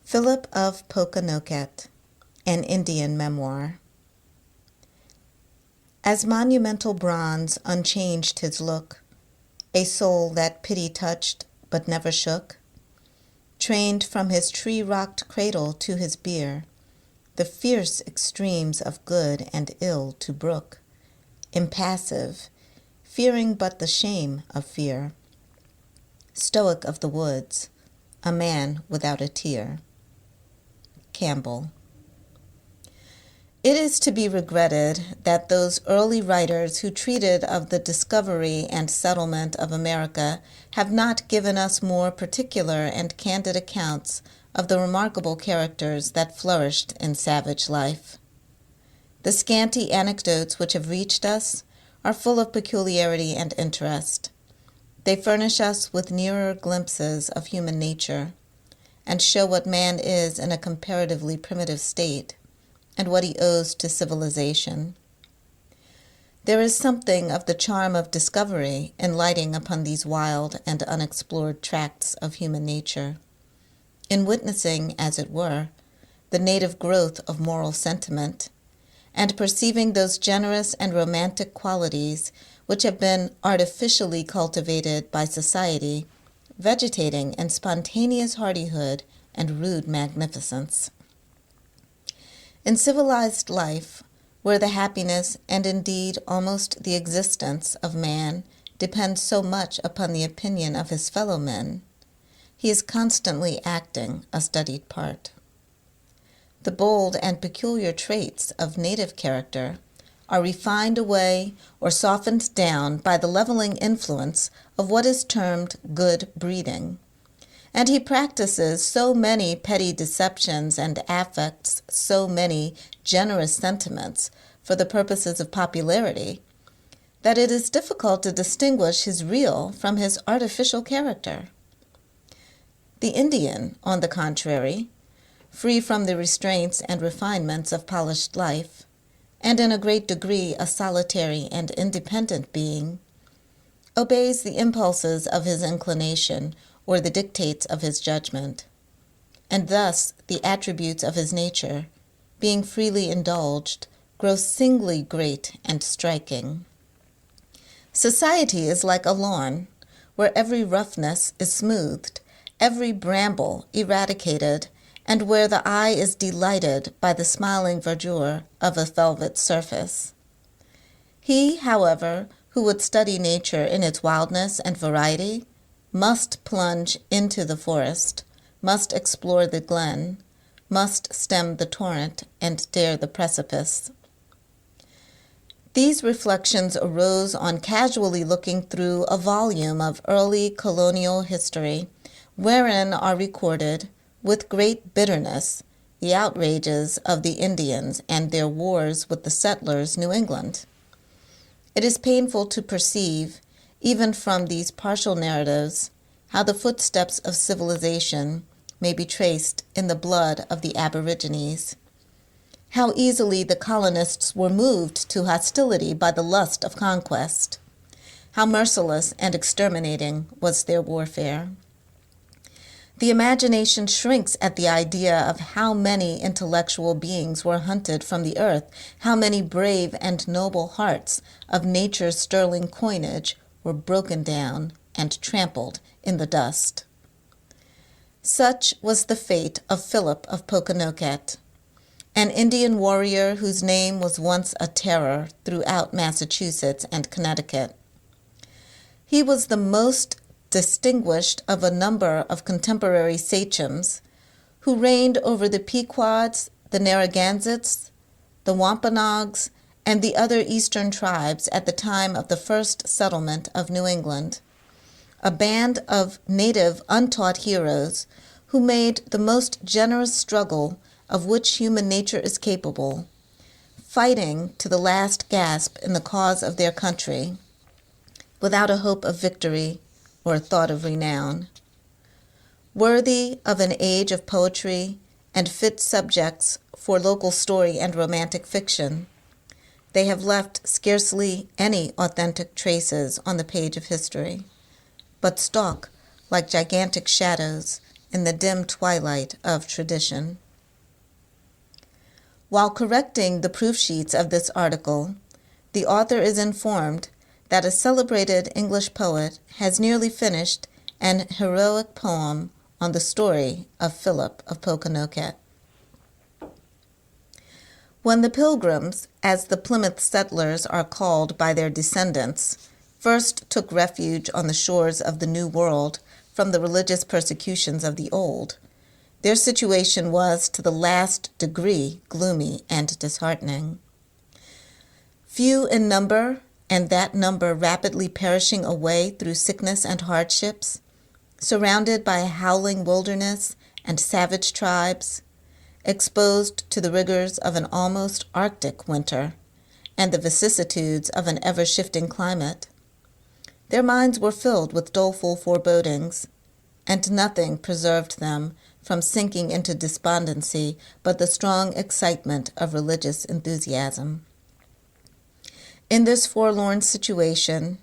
Philip of Pokanoket, an Indian memoir. As monumental bronze unchanged his look, a soul that pity touched but never shook, trained from his tree-rocked cradle to his bier, the fierce extremes of good and ill to brook, impassive, fearing but the shame of fear, stoic of the woods, a man without a tear. Campbell. It is to be regretted that those early writers who treated of the discovery and settlement of America have not given us more particular and candid accounts of the remarkable characters that flourished in savage life. The scanty anecdotes which have reached us are full of peculiarity and interest. They furnish us with nearer glimpses of human nature, and show what man is in a comparatively primitive state, and what he owes to civilization. There is something of the charm of discovery in lighting upon these wild and unexplored tracts of human nature, in witnessing, as it were, the native growth of moral sentiment, and perceiving those generous and romantic qualities which have been artificially cultivated by society, vegetating in spontaneous hardihood and rude magnificence. In civilized life, where the happiness and indeed almost the existence of man depends so much upon the opinion of his fellow men, he is constantly acting a studied part. The bold and peculiar traits of native character are refined away or softened down by the leveling influence of what is termed good breeding, and he practices so many petty deceptions and affects so many generous sentiments for the purposes of popularity that it is difficult to distinguish his real from his artificial character. The Indian, on the contrary, free from the restraints and refinements of polished life, and in a great degree a solitary and independent being, obeys the impulses of his inclination or the dictates of his judgment, and thus the attributes of his nature, being freely indulged, grow singly great and striking. Society is like a lawn, where every roughness is smoothed, every bramble eradicated, and where the eye is delighted by the smiling verdure of a velvet surface. He, however, who would study nature in its wildness and variety, must plunge into the forest, must explore the glen, must stem the torrent and dare the precipice. These reflections arose on casually looking through a volume of early colonial history, wherein are recorded, with great bitterness, the outrages of the Indians and their wars with the settlers' New England. It is painful to perceive, even from these partial narratives, how the footsteps of civilization may be traced in the blood of the aborigines, how easily the colonists were moved to hostility by the lust of conquest, how merciless and exterminating was their warfare. The imagination shrinks at the idea of how many intellectual beings were hunted from the earth, how many brave and noble hearts of nature's sterling coinage were broken down and trampled in the dust. Such was the fate of Philip of Pokanoket, an Indian warrior whose name was once a terror throughout Massachusetts and Connecticut. He was the most distinguished of a number of contemporary sachems who reigned over the Pequods, the Narragansetts, the Wampanoags, and the other eastern tribes at the time of the first settlement of New England, a band of native untaught heroes who made the most generous struggle of which human nature is capable, fighting to the last gasp in the cause of their country, without a hope of victory or a thought of renown. Worthy of an age of poetry and fit subjects for local story and romantic fiction, they have left scarcely any authentic traces on the page of history, but stalk like gigantic shadows in the dim twilight of tradition. While correcting the proof sheets of this article, the author is informed that a celebrated English poet has nearly finished an heroic poem on the story of Philip of Pokanoket. When the Pilgrims, as the Plymouth settlers are called by their descendants, first took refuge on the shores of the New World from the religious persecutions of the Old, their situation was to the last degree gloomy and disheartening. Few in number, and that number rapidly perishing away through sickness and hardships, surrounded by a howling wilderness and savage tribes, exposed to the rigors of an almost Arctic winter and the vicissitudes of an ever-shifting climate, their minds were filled with doleful forebodings, and nothing preserved them from sinking into despondency but the strong excitement of religious enthusiasm. In this forlorn situation,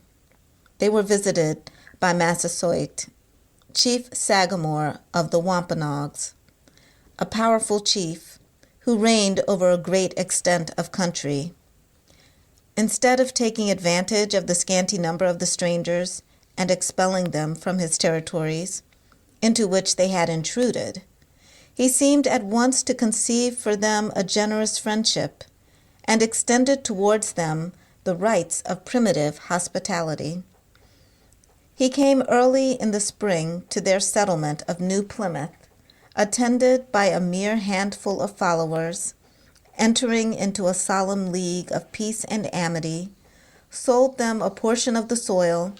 they were visited by Massasoit, Chief Sagamore of the Wampanoags, a powerful chief who reigned over a great extent of country. Instead of taking advantage of the scanty number of the strangers and expelling them from his territories, into which they had intruded, he seemed at once to conceive for them a generous friendship, and extended towards them the rights of primitive hospitality. He came early in the spring to their settlement of New Plymouth, attended by a mere handful of followers, entering into a solemn league of peace and amity, sold them a portion of the soil,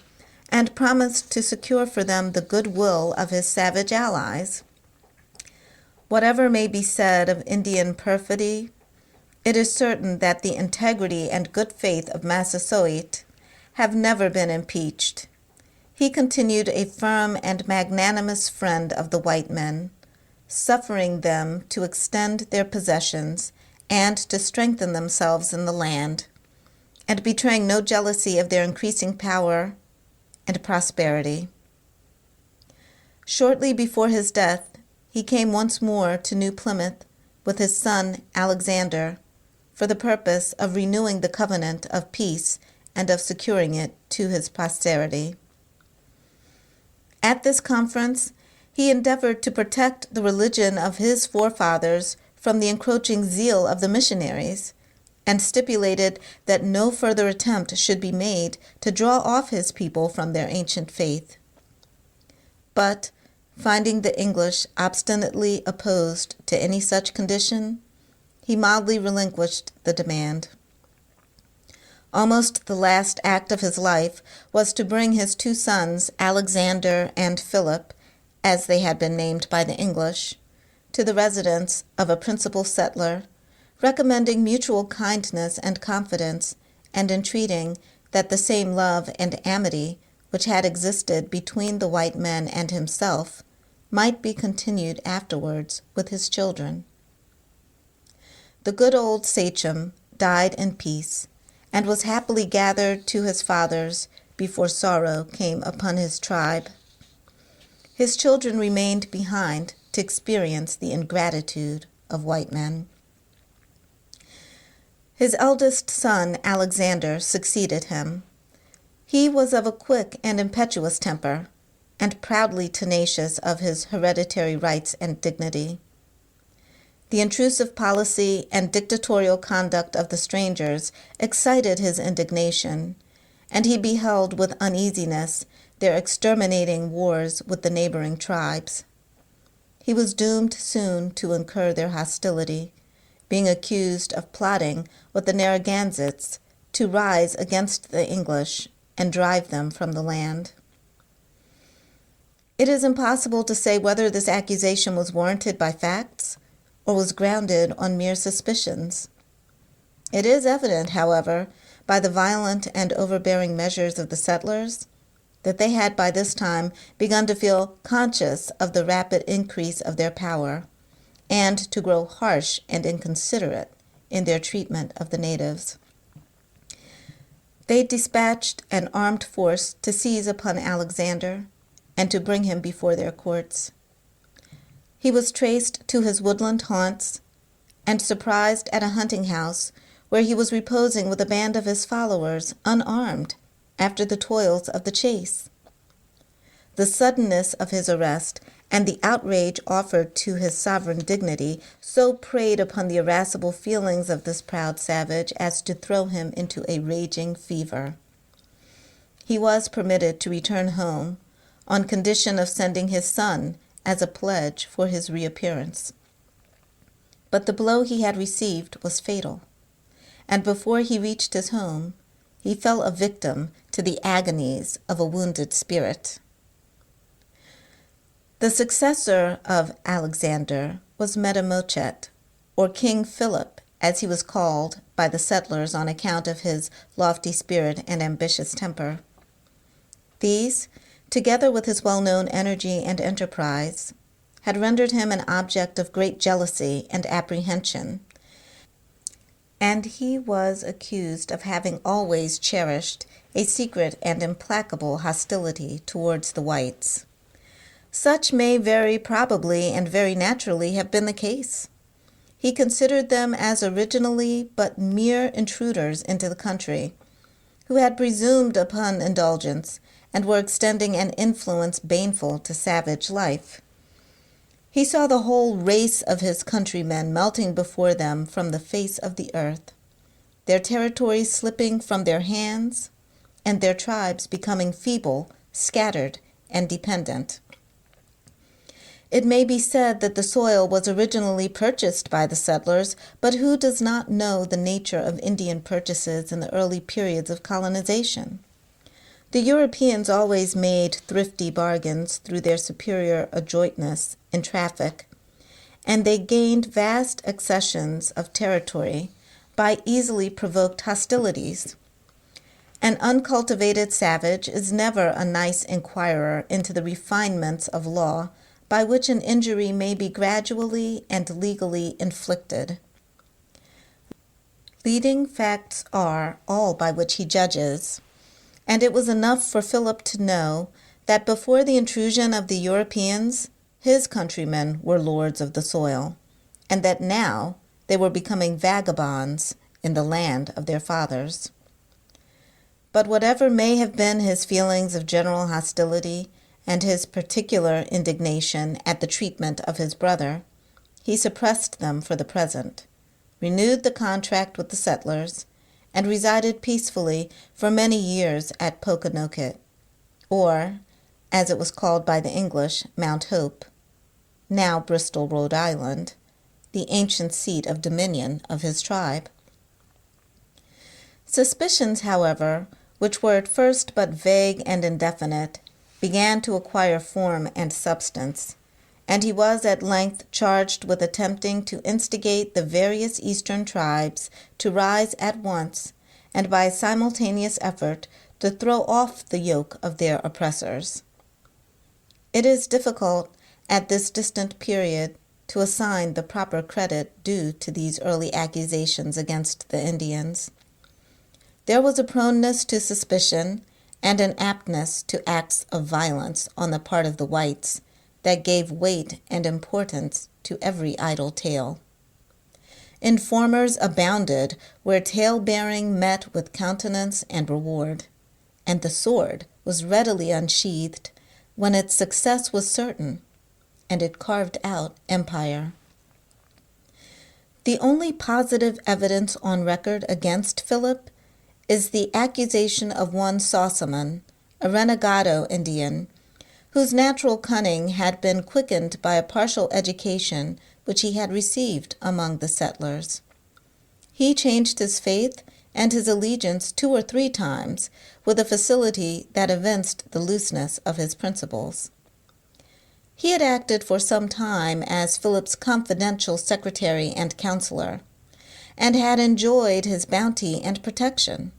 and promised to secure for them the goodwill of his savage allies. Whatever may be said of Indian perfidy, it is certain that the integrity and good faith of Massasoit have never been impeached. He continued a firm and magnanimous friend of the white men, suffering them to extend their possessions and to strengthen themselves in the land, and betraying no jealousy of their increasing power and prosperity. Shortly before his death, he came once more to New Plymouth with his son Alexander for the purpose of renewing the covenant of peace and of securing it to his posterity. At this conference, he endeavored to protect the religion of his forefathers from the encroaching zeal of the missionaries, and stipulated that no further attempt should be made to draw off his people from their ancient faith. But, finding the English obstinately opposed to any such condition, he mildly relinquished the demand. Almost the last act of his life was to bring his two sons, Alexander and Philip, as they had been named by the English, to the residence of a principal settler, recommending mutual kindness and confidence, and entreating that the same love and amity which had existed between the white men and himself might be continued afterwards with his children. The good old sachem died in peace, and was happily gathered to his fathers before sorrow came upon his tribe. His children remained behind to experience the ingratitude of white men. His eldest son, Alexander, succeeded him. He was of a quick and impetuous temper, and proudly tenacious of his hereditary rights and dignity. The intrusive policy and dictatorial conduct of the strangers excited his indignation, and he beheld with uneasiness their exterminating wars with the neighboring tribes. He was doomed soon to incur their hostility, being accused of plotting with the Narragansetts to rise against the English and drive them from the land. It is impossible to say whether this accusation was warranted by facts or was grounded on mere suspicions. It is evident, however, by the violent and overbearing measures of the settlers, that they had by this time begun to feel conscious of the rapid increase of their power, and to grow harsh and inconsiderate in their treatment of the natives. They dispatched an armed force to seize upon Alexander and to bring him before their courts. He was traced to his woodland haunts and surprised at a hunting house where he was reposing with a band of his followers, unarmed, after the toils of the chase. The suddenness of his arrest and the outrage offered to his sovereign dignity so preyed upon the irascible feelings of this proud savage as to throw him into a raging fever. He was permitted to return home on condition of sending his son as a pledge for his reappearance. But the blow he had received was fatal, and before he reached his home, he fell a victim to the agonies of a wounded spirit. The successor of Alexander was Metamochet, or King Philip, as he was called by the settlers on account of his lofty spirit and ambitious temper. These, together with his well-known energy and enterprise, had rendered him an object of great jealousy and apprehension, and he was accused of having always cherished a secret and implacable hostility towards the whites. Such may very probably and very naturally have been the case. He considered them as originally but mere intruders into the country, who had presumed upon indulgence and were extending an influence baneful to savage life. He saw the whole race of his countrymen melting before them from the face of the earth, their territories slipping from their hands, and their tribes becoming feeble, scattered, and dependent. It may be said that the soil was originally purchased by the settlers, but who does not know the nature of Indian purchases in the early periods of colonization? The Europeans always made thrifty bargains through their superior adroitness in traffic, and they gained vast accessions of territory by easily provoked hostilities. An uncultivated savage is never a nice inquirer into the refinements of law by which an injury may be gradually and legally inflicted. Leading facts are all by which he judges, and it was enough for Philip to know that before the intrusion of the Europeans, his countrymen were lords of the soil, and that now they were becoming vagabonds in the land of their fathers. But whatever may have been his feelings of general hostility and his particular indignation at the treatment of his brother, he suppressed them for the present, renewed the contract with the settlers, and resided peacefully for many years at Pokanoket, or, as it was called by the English, Mount Hope, now Bristol, Rhode Island, the ancient seat of dominion of his tribe. Suspicions, however, which were at first but vague and indefinite, began to acquire form and substance, and he was at length charged with attempting to instigate the various eastern tribes to rise at once, and by a simultaneous effort to throw off the yoke of their oppressors. It is difficult, at this distant period, to assign the proper credit due to these early accusations against the Indians. There was a proneness to suspicion and an aptness to acts of violence on the part of the whites that gave weight and importance to every idle tale. Informers abounded where tale-bearing met with countenance and reward, and the sword was readily unsheathed when its success was certain, and it carved out empire. The only positive evidence on record against Philip is the accusation of one Sossamon, a renegado Indian, whose natural cunning had been quickened by a partial education which he had received among the settlers. He changed his faith and his allegiance 2 or 3 times with a facility that evinced the looseness of his principles. He had acted for some time as Philip's confidential secretary and counselor, and had enjoyed his bounty and protection.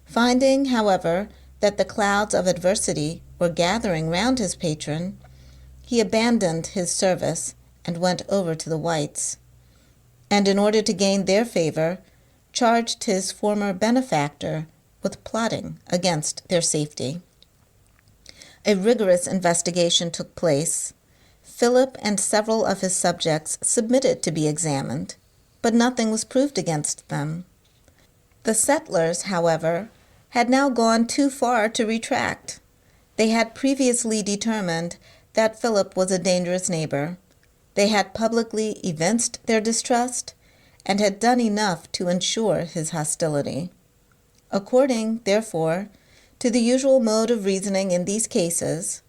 Finding, however, that the clouds of adversity were gathering round his patron, he abandoned his service and went over to the whites, and in order to gain their favor, charged his former benefactor with plotting against their safety. A rigorous investigation took place. Philip and several of his subjects submitted to be examined, but nothing was proved against them. The settlers, however, had now gone too far to retract. They had previously determined that Philip was a dangerous neighbor. They had publicly evinced their distrust and had done enough to ensure his hostility. According, therefore, to the usual mode of reasoning in these cases,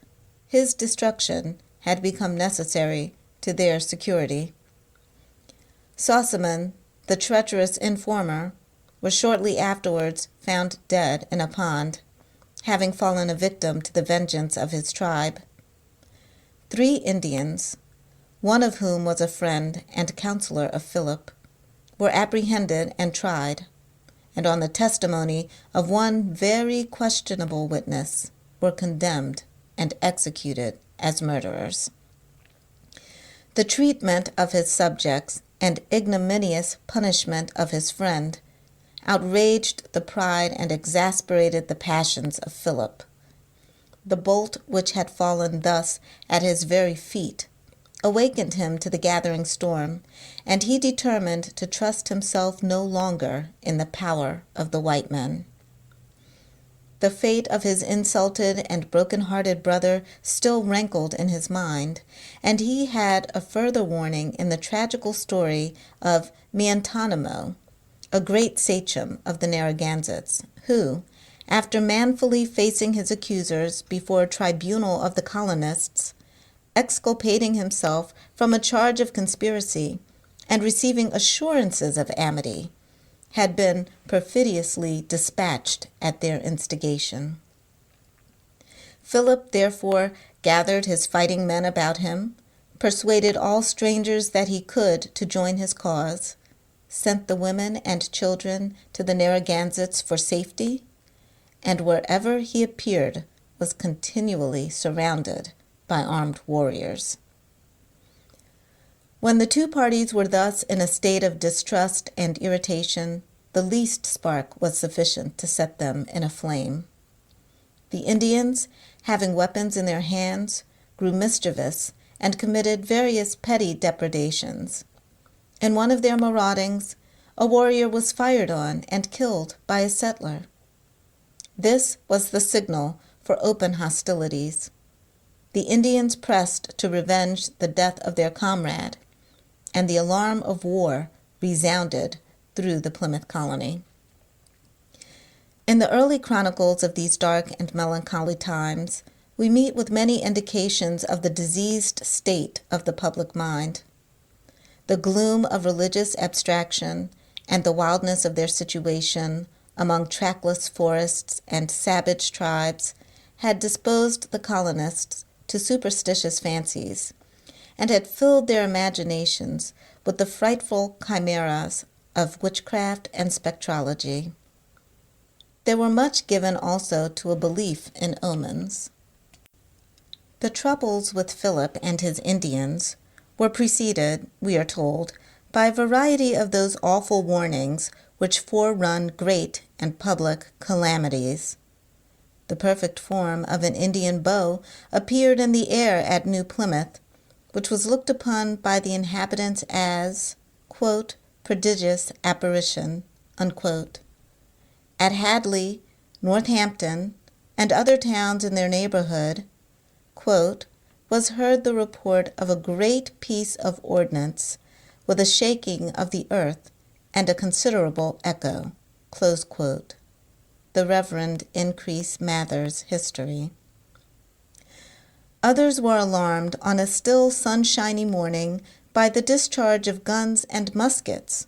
his destruction had become necessary to their security. Sosaman, the treacherous informer, was shortly afterwards found dead in a pond, having fallen a victim to the vengeance of his tribe. 3 Indians, one of whom was a friend and counselor of Philip, were apprehended and tried, and on the testimony of one very questionable witness, were condemned and executed as murderers. The treatment of his subjects and ignominious punishment of his friend outraged the pride and exasperated the passions of Philip. The bolt which had fallen thus at his very feet awakened him to the gathering storm, and he determined to trust himself no longer in the power of the white men. The fate of his insulted and broken-hearted brother still rankled in his mind, and he had a further warning in the tragical story of Miantanamo, a great sachem of the Narragansetts, who, after manfully facing his accusers before a tribunal of the colonists, exculpating himself from a charge of conspiracy, and receiving assurances of amity, had been perfidiously dispatched at their instigation. Philip therefore gathered his fighting men about him, persuaded all strangers that he could to join his cause, sent the women and children to the Narragansetts for safety, and wherever he appeared was continually surrounded by armed warriors. When the 2 parties were thus in a state of distrust and irritation, the least spark was sufficient to set them in a flame. The Indians, having weapons in their hands, grew mischievous and committed various petty depredations. In one of their maraudings, a warrior was fired on and killed by a settler. This was the signal for open hostilities. The Indians pressed to revenge the death of their comrade, and the alarm of war resounded through the Plymouth colony. In the early chronicles of these dark and melancholy times, we meet with many indications of the diseased state of the public mind. The gloom of religious abstraction and the wildness of their situation among trackless forests and savage tribes had disposed the colonists to superstitious fancies, and had filled their imaginations with the frightful chimeras of witchcraft and spectrology. They were much given also to a belief in omens. The troubles with Philip and his Indians were preceded, we are told, by a variety of those awful warnings which forerun great and public calamities. The perfect form of an Indian bow appeared in the air at New Plymouth, which was looked upon by the inhabitants as, quote, prodigious apparition, unquote. At Hadley, Northampton, and other towns in their neighborhood, quote, was heard the report of a great piece of ordnance, with a shaking of the earth and a considerable echo, close quote. The Reverend Increase Mather's History. Others were alarmed on a still sunshiny morning by the discharge of guns and muskets.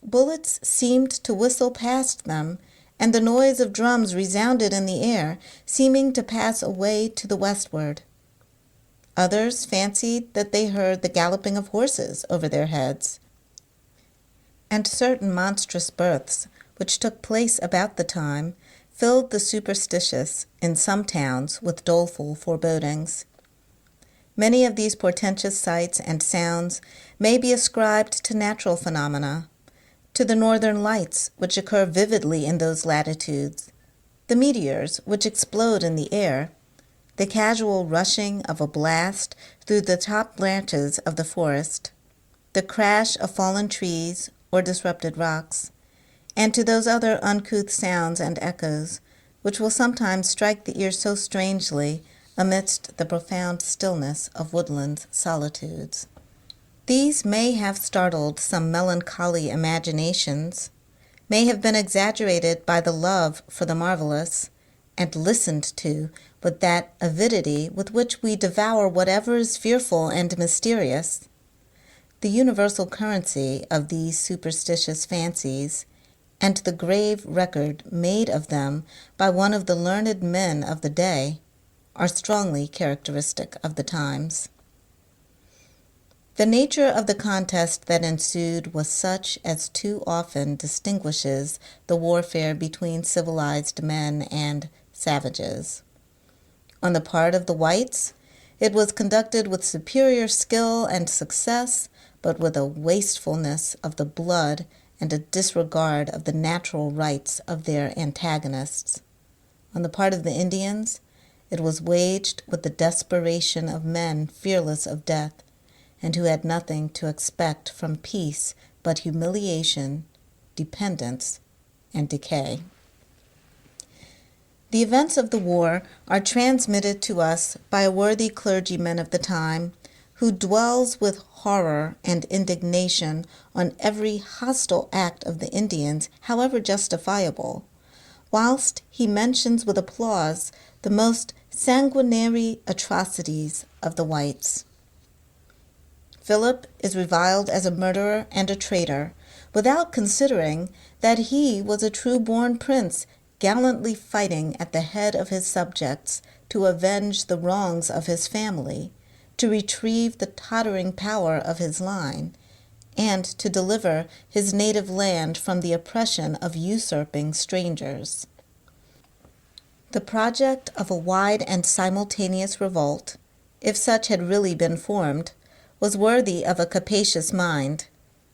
Bullets seemed to whistle past them, and the noise of drums resounded in the air, seeming to pass away to the westward. Others fancied that they heard the galloping of horses over their heads. And certain monstrous births, which took place about the time, filled the superstitious in some towns with doleful forebodings. Many of these portentous sights and sounds may be ascribed to natural phenomena, to the northern lights which occur vividly in those latitudes, the meteors which explode in the air, the casual rushing of a blast through the top branches of the forest, the crash of fallen trees or disrupted rocks, and to those other uncouth sounds and echoes which will sometimes strike the ear so strangely amidst the profound stillness of woodland solitudes. These may have startled some melancholy imaginations, may have been exaggerated by the love for the marvelous, and listened to with that avidity with which we devour whatever is fearful and mysterious. The universal currency of these superstitious fancies, and the grave record made of them by one of the learned men of the day, are strongly characteristic of the times. The nature of the contest that ensued was such as too often distinguishes the warfare between civilized men and savages. On the part of the whites, it was conducted with superior skill and success, but with a wastefulness of the blood and a disregard of the natural rights of their antagonists. On the part of the Indians, it was waged with the desperation of men fearless of death, and who had nothing to expect from peace but humiliation, dependence, and decay. The events of the war are transmitted to us by a worthy clergyman of the time, who dwells with horror and indignation on every hostile act of the Indians, however justifiable, whilst he mentions with applause the most sanguinary atrocities of the whites. Philip is reviled as a murderer and a traitor, without considering that he was a true-born prince gallantly fighting at the head of his subjects to avenge the wrongs of his family, to retrieve the tottering power of his line, and to deliver his native land from the oppression of usurping strangers. The project of a wide and simultaneous revolt, if such had really been formed, was worthy of a capacious mind,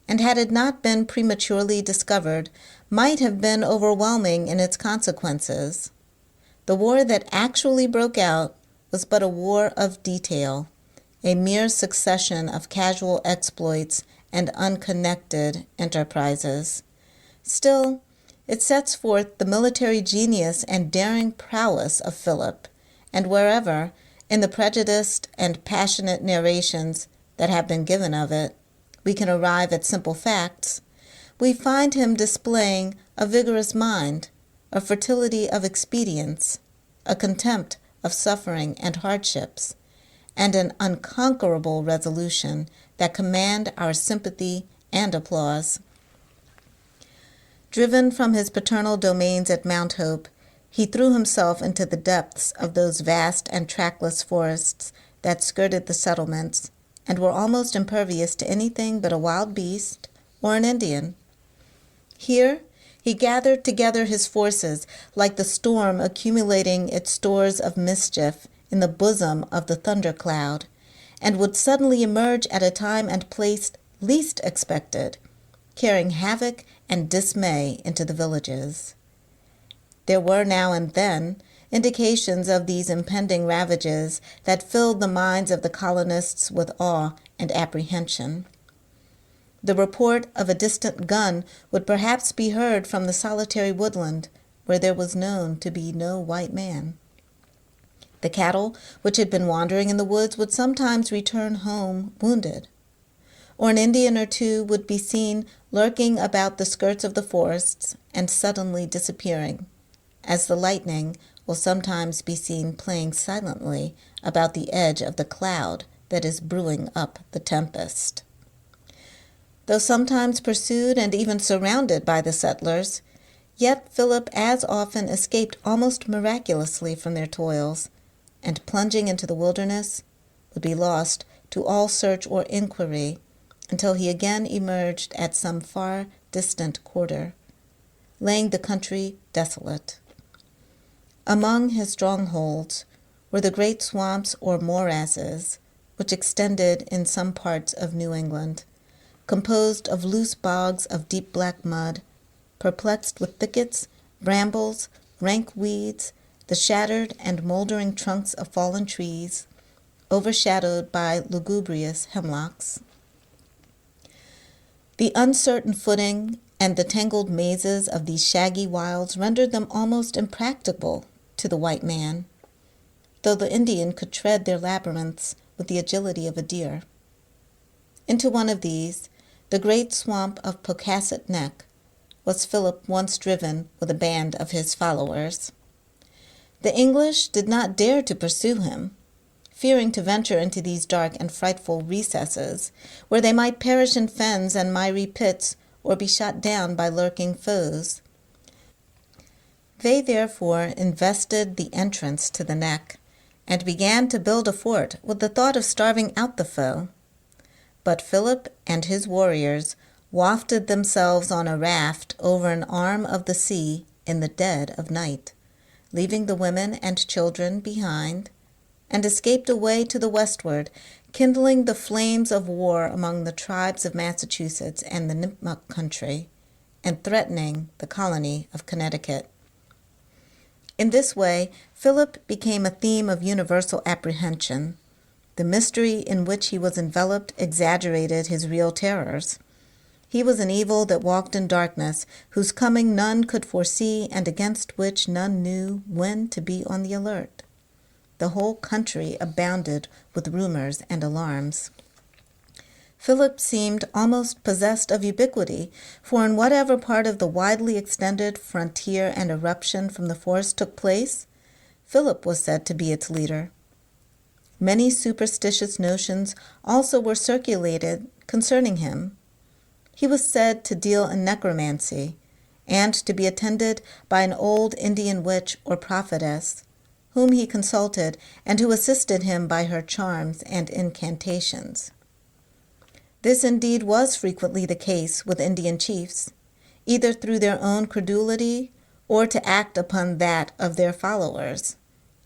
and had it not been prematurely discovered, might have been overwhelming in its consequences. The war that actually broke out was but a war of detail, a mere succession of casual exploits and unconnected enterprises. Still, it sets forth the military genius and daring prowess of Philip, and wherever, in the prejudiced and passionate narrations that have been given of it, we can arrive at simple facts, we find him displaying a vigorous mind, a fertility of expedients, a contempt of suffering and hardships, and an unconquerable resolution that command our sympathy and applause. Driven from his paternal domains at Mount Hope, he threw himself into the depths of those vast and trackless forests that skirted the settlements and were almost impervious to anything but a wild beast or an Indian. Here he gathered together his forces like the storm accumulating its stores of mischief in the bosom of the thundercloud, and would suddenly emerge at a time and place least expected, carrying havoc and dismay into the villages. There were now and then indications of these impending ravages that filled the minds of the colonists with awe and apprehension. The report of a distant gun would perhaps be heard from the solitary woodland where there was known to be no white man. The cattle which had been wandering in the woods would sometimes return home wounded, or an Indian or two would be seen lurking about the skirts of the forests and suddenly disappearing, as the lightning will sometimes be seen playing silently about the edge of the cloud that is brewing up the tempest. Though sometimes pursued and even surrounded by the settlers, yet Philip as often escaped almost miraculously from their toils, and plunging into the wilderness, would be lost to all search or inquiry until he again emerged at some far distant quarter, laying the country desolate. Among his strongholds were the great swamps or morasses, which extended in some parts of New England, composed of loose bogs of deep black mud, perplexed with thickets, brambles, rank weeds, the shattered and moldering trunks of fallen trees, overshadowed by lugubrious hemlocks. The uncertain footing and the tangled mazes of these shaggy wilds rendered them almost impracticable to the white man, though the Indian could tread their labyrinths with the agility of a deer. Into one of these, the great swamp of Pokanoket Neck, was Philip once driven with a band of his followers. The English did not dare to pursue him, fearing to venture into these dark and frightful recesses, where they might perish in fens and miry pits or be shot down by lurking foes. They therefore invested the entrance to the neck and began to build a fort with the thought of starving out the foe. But Philip and his warriors wafted themselves on a raft over an arm of the sea in the dead of night, leaving the women and children behind, and escaped away to the westward, kindling the flames of war among the tribes of Massachusetts and the Nipmuc country, and threatening the colony of Connecticut. In this way, Philip became a theme of universal apprehension. The mystery in which he was enveloped exaggerated his real terrors. He was an evil that walked in darkness, whose coming none could foresee, and against which none knew when to be on the alert. The whole country abounded with rumors and alarms. Philip seemed almost possessed of ubiquity, for in whatever part of the widely extended frontier and eruption from the forest took place, Philip was said to be its leader. Many superstitious notions also were circulated concerning him. He was said to deal in necromancy, and to be attended by an old Indian witch or prophetess, whom he consulted and who assisted him by her charms and incantations. This indeed was frequently the case with Indian chiefs, either through their own credulity or to act upon that of their followers,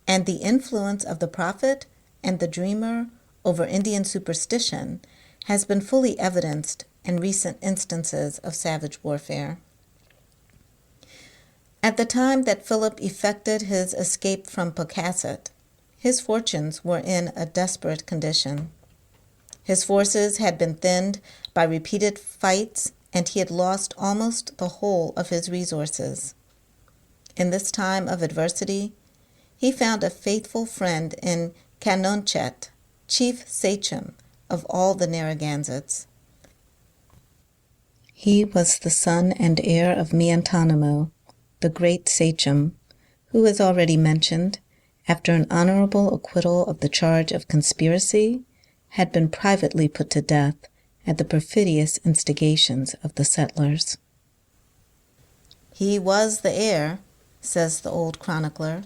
and the influence of the prophet and the dreamer over Indian superstition has been fully evidenced in recent instances of savage warfare. At the time that Philip effected his escape from Pokanoket, his fortunes were in a desperate condition. His forces had been thinned by repeated fights, and he had lost almost the whole of his resources. In this time of adversity, he found a faithful friend in Canonchet, chief sachem of all the Narragansetts. He was the son and heir of Miantanamo, the great sachem, who, as already mentioned, after an honorable acquittal of the charge of conspiracy, had been privately put to death at the perfidious instigations of the settlers. He was the heir, says the old chronicler,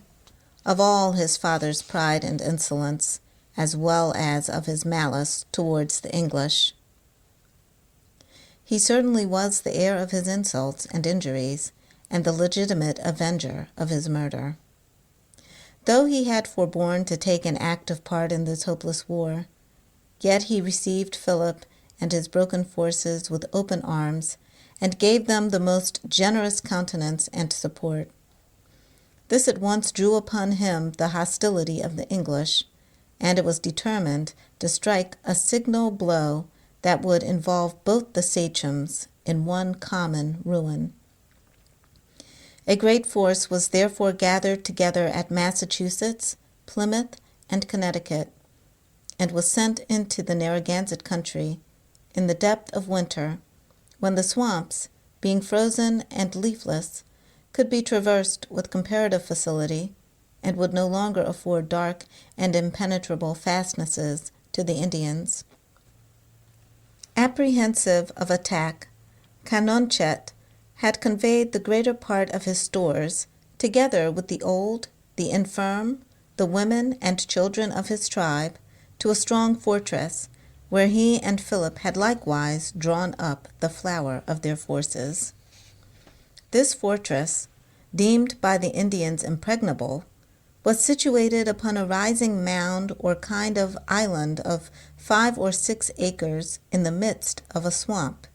of all his father's pride and insolence, as well as of his malice towards the English. He certainly was the heir of his insults and injuries, and the legitimate avenger of his murder. Though he had forborne to take an active part in this hopeless war, yet he received Philip and his broken forces with open arms, and gave them the most generous countenance and support. This at once drew upon him the hostility of the English, and it was determined to strike a signal blow that would involve both the sachems in one common ruin. A great force was therefore gathered together at Massachusetts, Plymouth, and Connecticut, and was sent into the Narragansett country in the depth of winter, when the swamps, being frozen and leafless, could be traversed with comparative facility, and would no longer afford dark and impenetrable fastnesses to the Indians. Apprehensive of attack, Canonchet had conveyed the greater part of his stores, together with the old, the infirm, the women and children of his tribe, to a strong fortress, where he and Philip had likewise drawn up the flower of their forces. This fortress, deemed by the Indians impregnable, was situated upon a rising mound or kind of island of 5 or 6 acres in the midst of a swamp.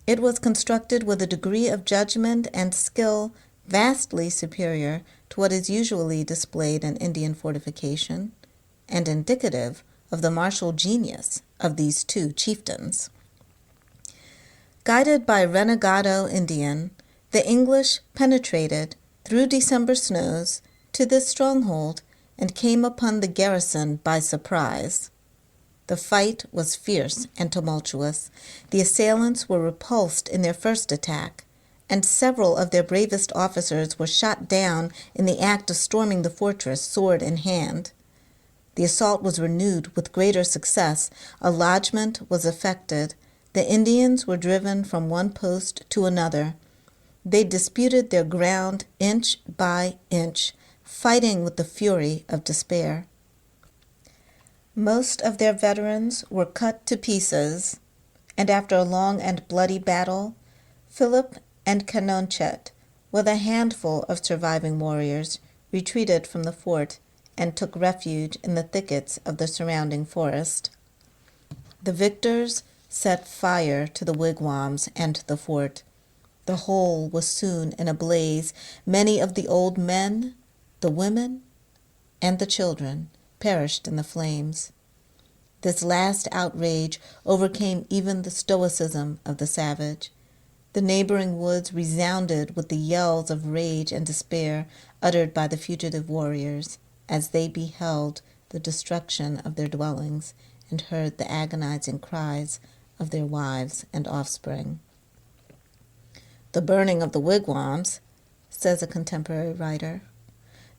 It was constructed with a degree of judgment and skill vastly superior to what is usually displayed in Indian fortification, and indicative of the martial genius of these two chieftains. Guided by renegado Indian, the English penetrated through December snows to this stronghold and came upon the garrison by surprise. The fight was fierce and tumultuous. The assailants were repulsed in their first attack, and several of their bravest officers were shot down in the act of storming the fortress, sword in hand. The assault was renewed with greater success. A lodgment was effected. The Indians were driven from one post to another. They disputed their ground inch by inch, fighting with the fury of despair. Most of their veterans were cut to pieces, and after a long and bloody battle, Philip and Pokanoket, with a handful of surviving warriors, retreated from the fort and took refuge in the thickets of the surrounding forest. The victors set fire to the wigwams and the fort. The whole was soon in a blaze. Many of the old men, the women, and the children perished in the flames. This last outrage overcame even the stoicism of the savage. The neighboring woods resounded with the yells of rage and despair uttered by the fugitive warriors as they beheld the destruction of their dwellings and heard the agonizing cries of their wives and offspring. The burning of the wigwams, says a contemporary writer,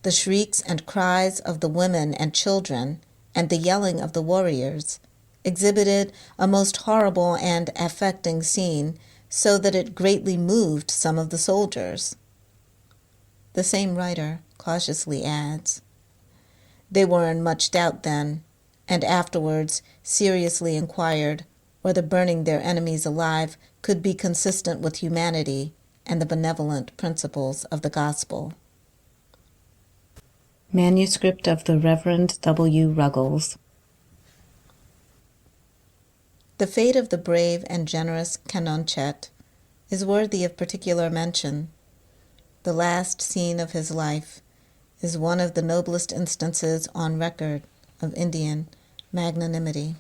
the shrieks and cries of the women and children, and the yelling of the warriors, exhibited a most horrible and affecting scene, so that it greatly moved some of the soldiers. The same writer cautiously adds, "They were in much doubt then, and afterwards seriously inquired whether burning their enemies alive could be consistent with humanity and the benevolent principles of the gospel." Manuscript of the Reverend W. Ruggles. The fate of the brave and generous Pokanoket is worthy of particular mention. The last scene of his life is one of the noblest instances on record of Indian magnanimity.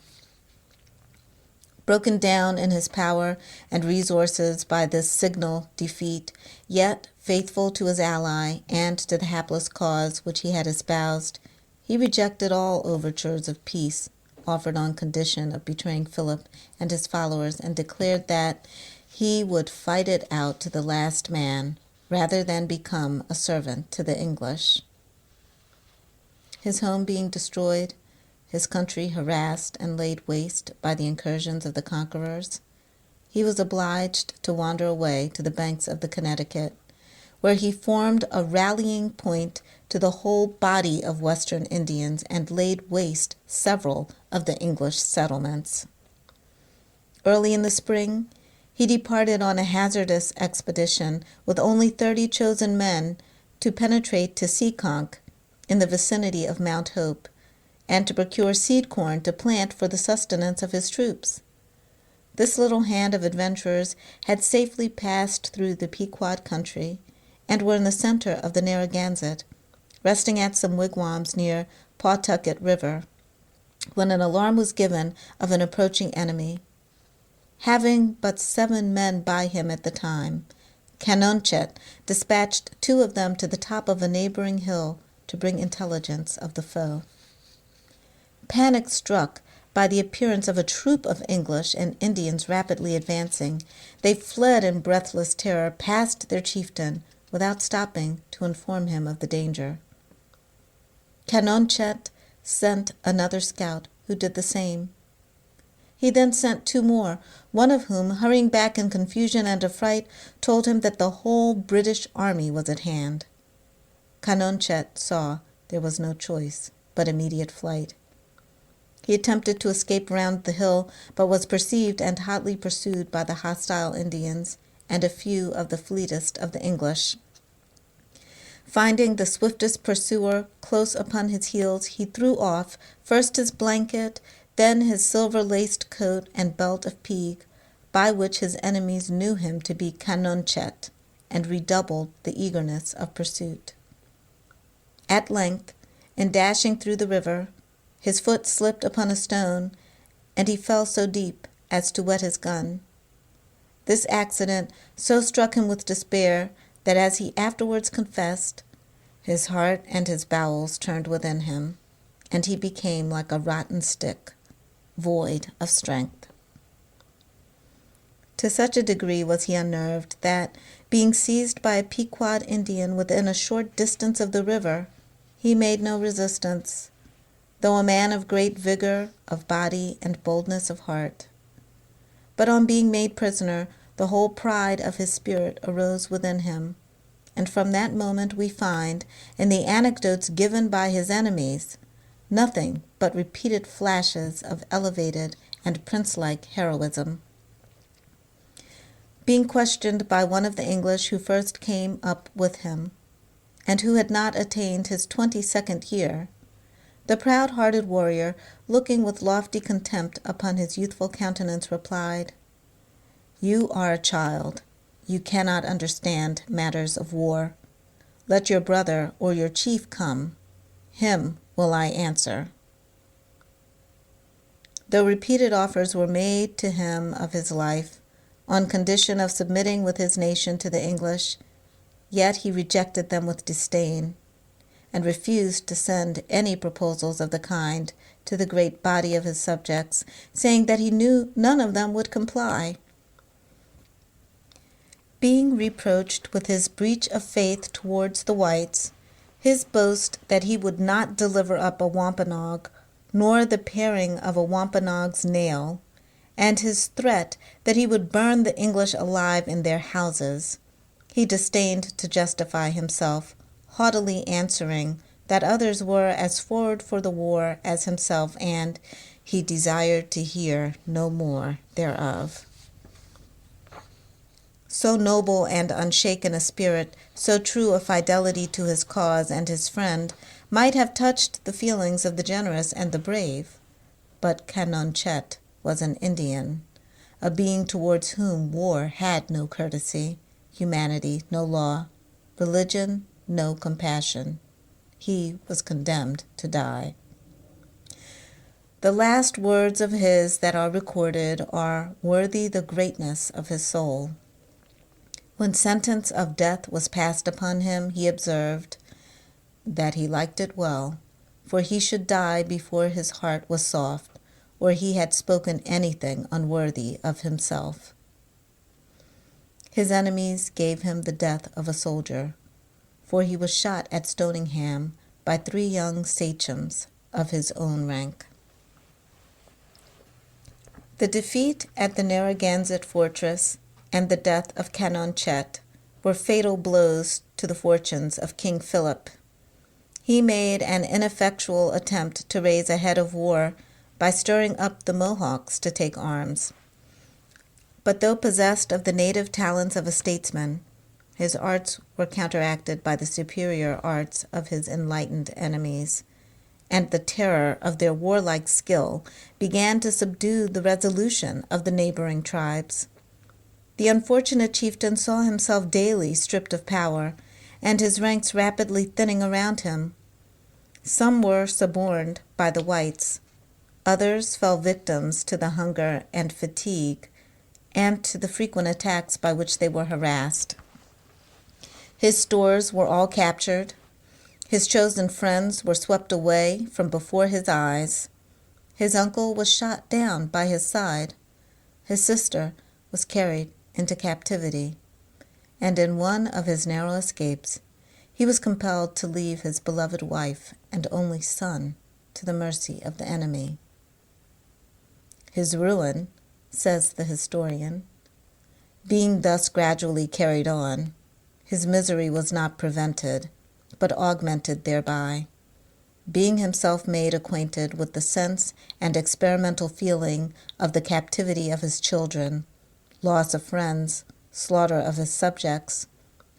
Broken down in his power and resources by this signal defeat, yet faithful to his ally and to the hapless cause which he had espoused, he rejected all overtures of peace offered on condition of betraying Philip and his followers, and declared that he would fight it out to the last man rather than become a servant to the English. His home being destroyed, his country harassed and laid waste by the incursions of the conquerors, he was obliged to wander away to the banks of the Connecticut, where he formed a rallying point to the whole body of Western Indians and laid waste several of the English settlements. Early in the spring, he departed on a hazardous expedition with only 30 chosen men to penetrate to Seekonk in the vicinity of Mount Hope, and to procure seed corn to plant for the sustenance of his troops. This little hand of adventurers had safely passed through the Pequot country and were in the center of the Narragansett, resting at some wigwams near Pawtucket River, when an alarm was given of an approaching enemy. Having but 7 men by him at the time, Pokanoket dispatched 2 of them to the top of a neighboring hill to bring intelligence of the foe. Panic struck by the appearance of a troop of English and Indians rapidly advancing, they fled in breathless terror past their chieftain without stopping to inform him of the danger. Pokanoket sent another scout who did the same. He then sent 2 more, one of whom, hurrying back in confusion and affright, told him that the whole British army was at hand. Pokanoket saw there was no choice but immediate flight. He attempted to escape round the hill, but was perceived and hotly pursued by the hostile Indians and a few of the fleetest of the English. Finding the swiftest pursuer close upon his heels, he threw off first his blanket, then his silver-laced coat and belt of peak, by which his enemies knew him to be Pokanoket, and redoubled the eagerness of pursuit. At length, in dashing through the river, his foot slipped upon a stone, and he fell so deep as to wet his gun. This accident so struck him with despair that, as he afterwards confessed, his heart and his bowels turned within him, and he became like a rotten stick, void of strength. To such a degree was he unnerved that, being seized by a Pequod Indian within a short distance of the river, he made no resistance, though a man of great vigor of body and boldness of heart. But on being made prisoner, the whole pride of his spirit arose within him, and from that moment we find, in the anecdotes given by his enemies, nothing but repeated flashes of elevated and prince-like heroism. Being questioned by one of the English who first came up with him, and who had not attained his 22nd year, the proud-hearted warrior, looking with lofty contempt upon his youthful countenance, replied, "You are a child. You cannot understand matters of war. Let your brother or your chief come. Him will I answer." Though repeated offers were made to him of his life, on condition of submitting with his nation to the English, yet he rejected them with disdain, and refused to send any proposals of the kind to the great body of his subjects, saying that he knew none of them would comply. Being reproached with his breach of faith towards the whites, his boast that he would not deliver up a Wampanoag, nor the paring of a Wampanoag's nail, and his threat that he would burn the English alive in their houses, he disdained to justify himself, haughtily answering that others were as forward for the war as himself, and he desired to hear no more thereof. So noble and unshaken a spirit, so true a fidelity to his cause and his friend, might have touched the feelings of the generous and the brave, but Canonchet was an Indian, a being towards whom war had no courtesy, humanity no law, religion no compassion. He was condemned to die. The last words of his that are recorded are worthy the greatness of his soul. When sentence of death was passed upon him, he observed that he liked it well, for he should die before his heart was soft, or he had spoken anything unworthy of himself. His enemies gave him the death of a soldier, for he was shot at Stoningham by 3 young sachems of his own rank. The defeat at the Narragansett fortress and the death of Canonchet were fatal blows to the fortunes of King Philip. He made an ineffectual attempt to raise a head of war by stirring up the Mohawks to take arms. But though possessed of the native talents of a statesman, his arts were counteracted by the superior arts of his enlightened enemies, and the terror of their warlike skill began to subdue the resolution of the neighboring tribes. The unfortunate chieftain saw himself daily stripped of power, and his ranks rapidly thinning around him. Some were suborned by the whites. Others fell victims to the hunger and fatigue, and to the frequent attacks by which they were harassed. His stores were all captured. His chosen friends were swept away from before his eyes. His uncle was shot down by his side. His sister was carried into captivity, and in one of his narrow escapes, he was compelled to leave his beloved wife and only son to the mercy of the enemy. His ruin, says the historian, being thus gradually carried on, his misery was not prevented, but augmented thereby. Being himself made acquainted with the sense and experimental feeling of the captivity of his children, loss of friends, slaughter of his subjects,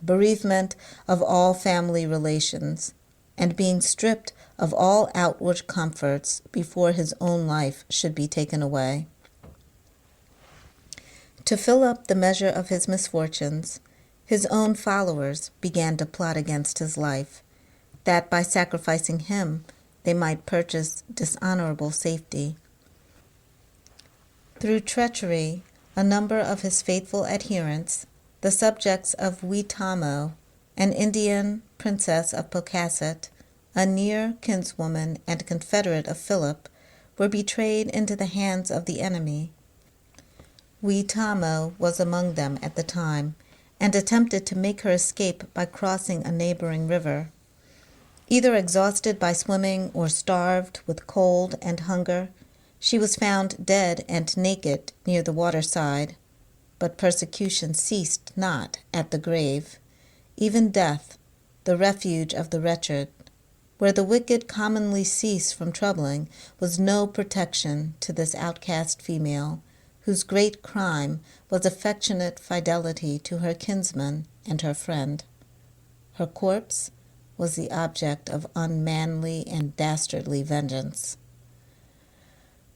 bereavement of all family relations, and being stripped of all outward comforts before his own life should be taken away. To fill up the measure of his misfortunes, his own followers began to plot against his life, that by sacrificing him they might purchase dishonorable safety. Through treachery, a number of his faithful adherents, the subjects of Weetamo, an Indian princess of Pokanoket, a near kinswoman and confederate of Philip, were betrayed into the hands of the enemy. Weetamo was among them at the time, and attempted to make her escape by crossing a neighboring river. Either exhausted by swimming or starved with cold and hunger, she was found dead and naked near the waterside. But persecution ceased not at the grave. Even death, the refuge of the wretched, where the wicked commonly cease from troubling, was no protection to this outcast female, whose great crime was affectionate fidelity to her kinsman and her friend. Her corpse was the object of unmanly and dastardly vengeance.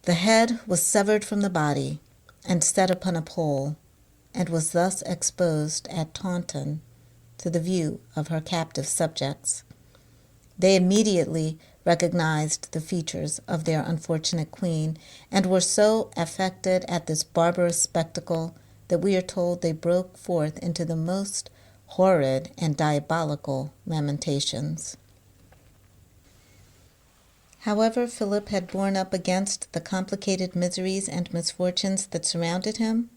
The head was severed from the body and set upon a pole, and was thus exposed at Taunton to the view of her captive subjects. They immediately recognized the features of their unfortunate queen, and were so affected at this barbarous spectacle that we are told they broke forth into the most horrid and diabolical lamentations. However Philip had borne up against the complicated miseries and misfortunes that surrounded him,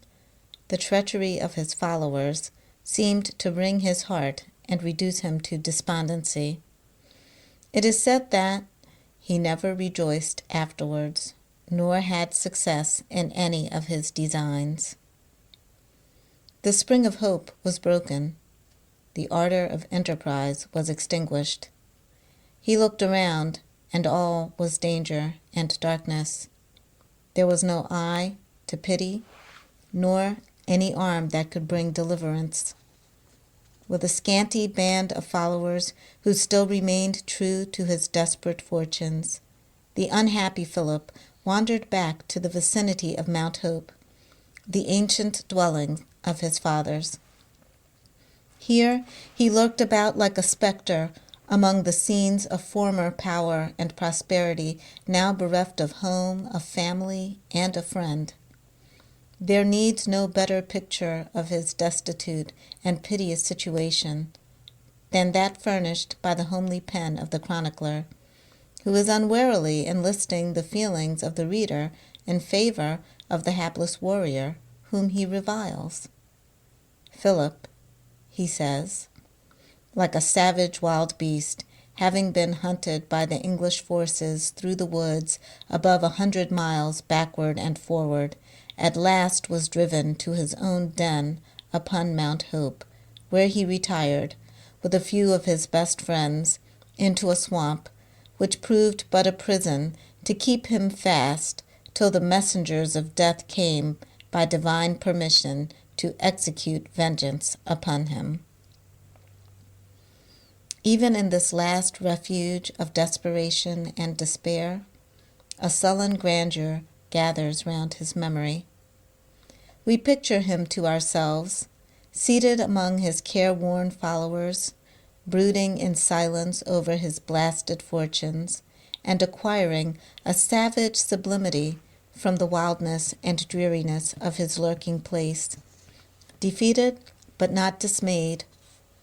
the treachery of his followers seemed to wring his heart and reduce him to despondency. It is said that he never rejoiced afterwards, nor had success in any of his designs. The spring of hope was broken. The ardor of enterprise was extinguished. He looked around, and all was danger and darkness. There was no eye to pity, nor any arm that could bring deliverance. With a scanty band of followers who still remained true to his desperate fortunes, the unhappy Philip wandered back to the vicinity of Mount Hope, the ancient dwelling of his fathers. Here he lurked about like a spectre among the scenes of former power and prosperity, now bereft of home, of family, and a friend. There needs no better picture of his destitute and piteous situation than that furnished by the homely pen of the chronicler, who is unwarily enlisting the feelings of the reader in favor of the hapless warrior whom he reviles. Philip, he says, like a savage wild beast, having been hunted by the English forces through the woods above 100 miles backward and forward, at last was driven to his own den upon Mount Hope, where he retired, with a few of his best friends, into a swamp, which proved but a prison to keep him fast till the messengers of death came by divine permission to execute vengeance upon him. Even in this last refuge of desperation and despair, a sullen grandeur gathers round his memory. We picture him to ourselves, seated among his careworn followers, brooding in silence over his blasted fortunes, and acquiring a savage sublimity from the wildness and dreariness of his lurking place. Defeated, but not dismayed,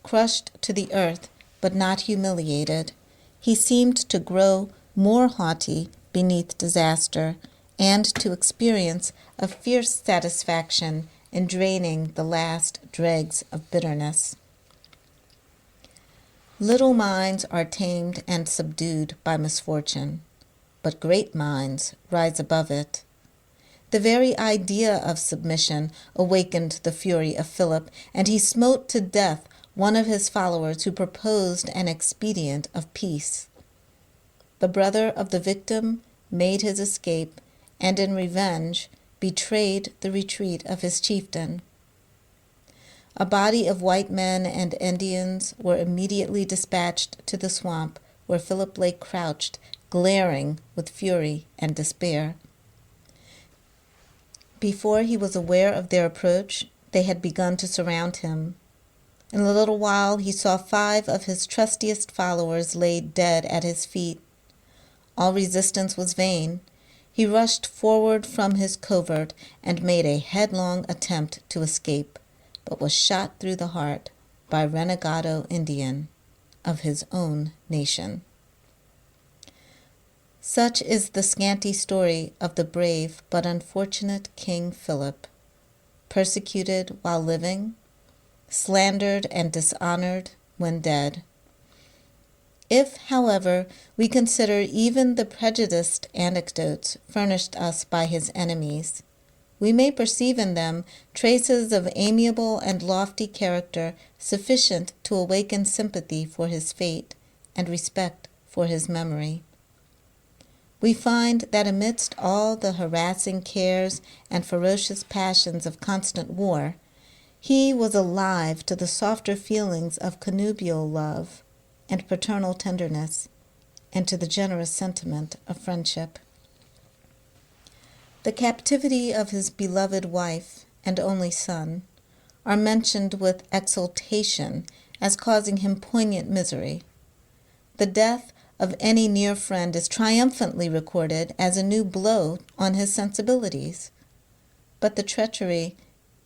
crushed to the earth, but not humiliated, he seemed to grow more haughty beneath disaster, and to experience a fierce satisfaction in draining the last dregs of bitterness. Little minds are tamed and subdued by misfortune, but great minds rise above it. The very idea of submission awakened the fury of Philip, and he smote to death one of his followers who proposed an expedient of peace. The brother of the victim made his escape, and in revenge betrayed the retreat of his chieftain. A body of white men and Indians were immediately dispatched to the swamp, where Philip lay crouched, glaring with fury and despair. Before he was aware of their approach, they had begun to surround him. In a little while he saw 5 of his trustiest followers laid dead at his feet. All resistance was vain. He rushed forward from his covert and made a headlong attempt to escape, but was shot through the heart by a renegado Indian of his own nation. Such is the scanty story of the brave but unfortunate King Philip, persecuted while living, slandered and dishonored when dead. If, however, we consider even the prejudiced anecdotes furnished us by his enemies, we may perceive in them traces of amiable and lofty character sufficient to awaken sympathy for his fate and respect for his memory. We find that amidst all the harassing cares and ferocious passions of constant war, he was alive to the softer feelings of connubial love and paternal tenderness, and to the generous sentiment of friendship. The captivity of his beloved wife and only son are mentioned with exultation as causing him poignant misery. The death of any near friend is triumphantly recorded as a new blow on his sensibilities. But the treachery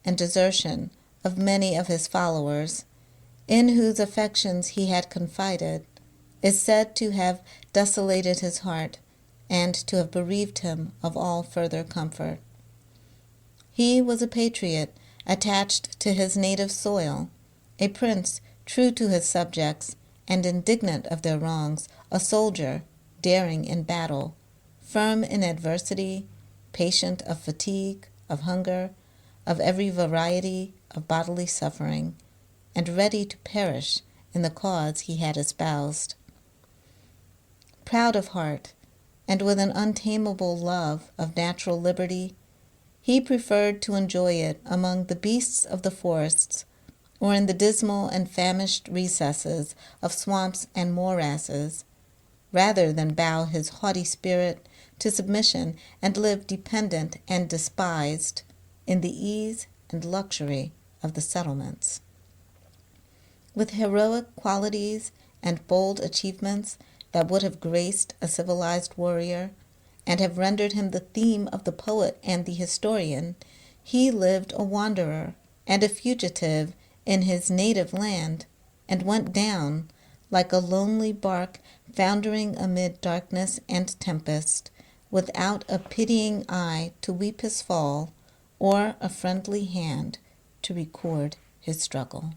and desertion of many of his followers, in whose affections he had confided, is said to have desolated his heart and to have bereaved him of all further comfort. He was a patriot attached to his native soil, a prince true to his subjects and indignant of their wrongs, a soldier daring in battle, firm in adversity, patient of fatigue, of hunger, of every variety of bodily suffering, and ready to perish in the cause he had espoused. Proud of heart, and with an untamable love of natural liberty, he preferred to enjoy it among the beasts of the forests, or in the dismal and famished recesses of swamps and morasses, rather than bow his haughty spirit to submission and live dependent and despised in the ease and luxury of the settlements. With heroic qualities and bold achievements that would have graced a civilized warrior and have rendered him the theme of the poet and the historian, he lived a wanderer and a fugitive in his native land, and went down, like a lonely bark foundering amid darkness and tempest, without a pitying eye to weep his fall, or a friendly hand to record his struggle.